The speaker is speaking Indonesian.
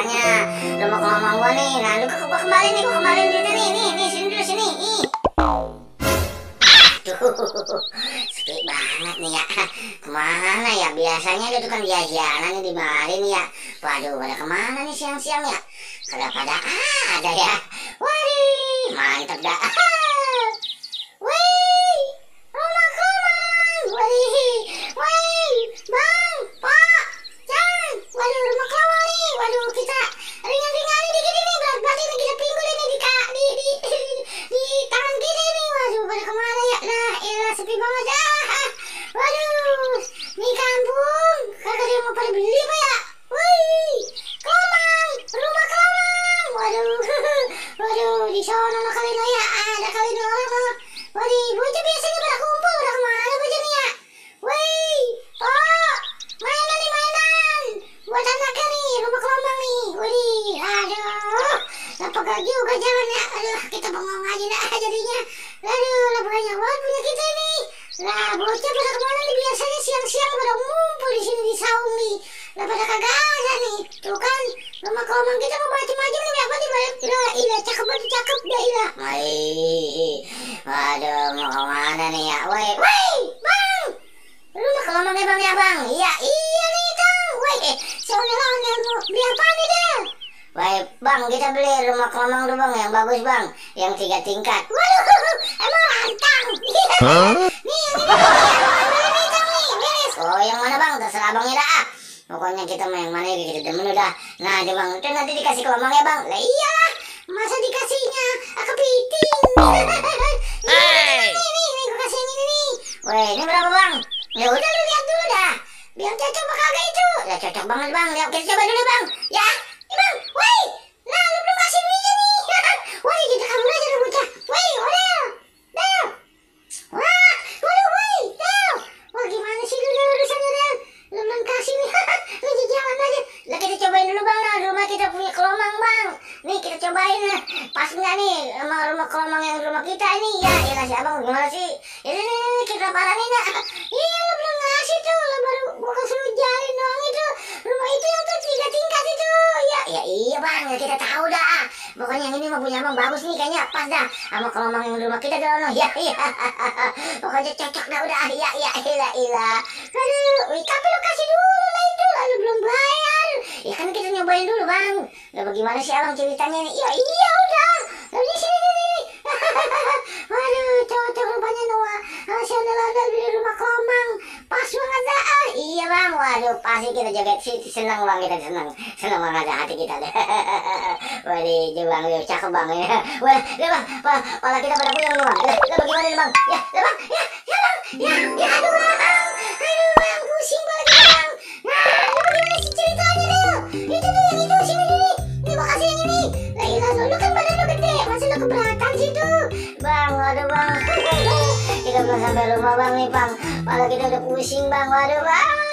biasanya rumah kelomang gua nih. Nah, lu gua kemarin di sini nih, sini dulu sini. Ih. Aduh, sepi banget nih ya. Kemana ya? Biasanya dia tuh kan jajanan di mari nih ya. Waduh, pada kemana nih siang-siang ya? Kagak pada ada ya. Waduh, mantap dah. Wih, rumah kelomang. Wih, bang, pak, jangan. Waduh, rumah kelomang nih. Waduh, kita ringan-ringan dikit ini. Berarti nih kita pinggul ini di tangan kita ini. Waduh, pada kemana ya? Nah, elah sepi banget ya. Waduh, nih kampung. Kagak ada yang mau pada beli apa ya? Wih, kelomang, rumah kelomang. Waduh, di sana kali no ya. Ada kali no orang no. Waduh, bocah biasanya pada kumpul. Udah kemana bocah nih ya? Wih, oh, mainan nih mainan. Buat anaknya nih, rumah kelomang nih. Wih, aduh, lah pegal juga jalannya. Aduh, kita bengong aja dah jadinya. Aduh, lah banyak banget punya kita nih. Lah bocah pada kemana nih? Biasanya siang-siang pada ngumpul di sini di saung nih. Lah pada kagak ada nih. Tuh kan, rumah kelomang kita mau macam-macam nih. Apa nih? Lah, ilah cakep banget, cakep dah ilah. Waduh, mau kemana nih ya? Woi, bang. Rumah kelomangnya bang ya bang? Iya nih Kang. Woi, seondel-ondel mau beli apa nih dia? Woi, bang, kita beli rumah kelomang dulu bang, yang bagus bang, yang 3 tingkat. Waduh, emang rantang. Nih, yang ini Kang nih, beres. Oh, yang mana bang? Terserah abangnya dah. Pokoknya kita mau yang mana ya, kita demen udah. Nah, aja bang, itu nanti dikasih kelomangnya bang. Lah iyalah, masa dikasihnya kepiting. Nih, gue kasih yang ini nih. Woi, ini berapa bang? Ya udah lu lihat dulu dah. Biar cocok apa kagak itu. Ya cocok banget bang. Lihat kita coba dulu bang. Ya, ini bang. Woi, nah lu belum kasih duitnya nih. Woi, kita kabur aja lu bocah. Woi, odel. Del. Wah, waduh, woi, Del. Wah, gimana sih lu Del urusannya Del? Lu belum kasih nih. Lu jalan aja. Lah kita cobain dulu bang. Nah, rumah kita punya kelomang bang. Nih kita cobain. Pas nggak nih sama rumah kelomang yang rumah kita ini? Ya, elah si abang gimana sih? Ini kita paranin ya. Iya, lu belum ngasih tuh. Lu baru gua kasih lu jalin doang itu. Rumah itu yang tuh 3 tingkat itu. Ya iya bang, ya kita tahu dah. Pokoknya yang ini mah punya abang bagus nih kayaknya. Pas dah sama kelomang yang rumah kita doang. Ya. Pokoknya cocok dah udah. Ya, ilah. Aduh, tapi lu kasih dulu lah itu. Lalu belum bayar. Ya kan kita nyobain dulu bang. Lah bagaimana sih abang ceritanya nih? Ya iya udah. Lalu sini. Waduh, cocok rupanya Noah. Ondel-ondel di rumah kelomang. Pas banget dah. Iya bang, waduh pasti kita joget sih. Senang bang, kita senang banget hati kita deh. Waduh bang, cakep bang ya. Wah, bang, pala kita pada puyeng bang. Lah bagaimana nih bang? Ya bang, ya aduh bang, pusing banget bang. Nah, bagaimana sih ceritanya Del? Itu tuh yang itu sini. Terima kasih yang ini. Lah ilah lu kan badan lu gede, masa lu keberatan sih tuh? Bang, waduh bang. Kita belum sampai rumah bang nih bang. Pala kita udah pusing bang, waduh bang.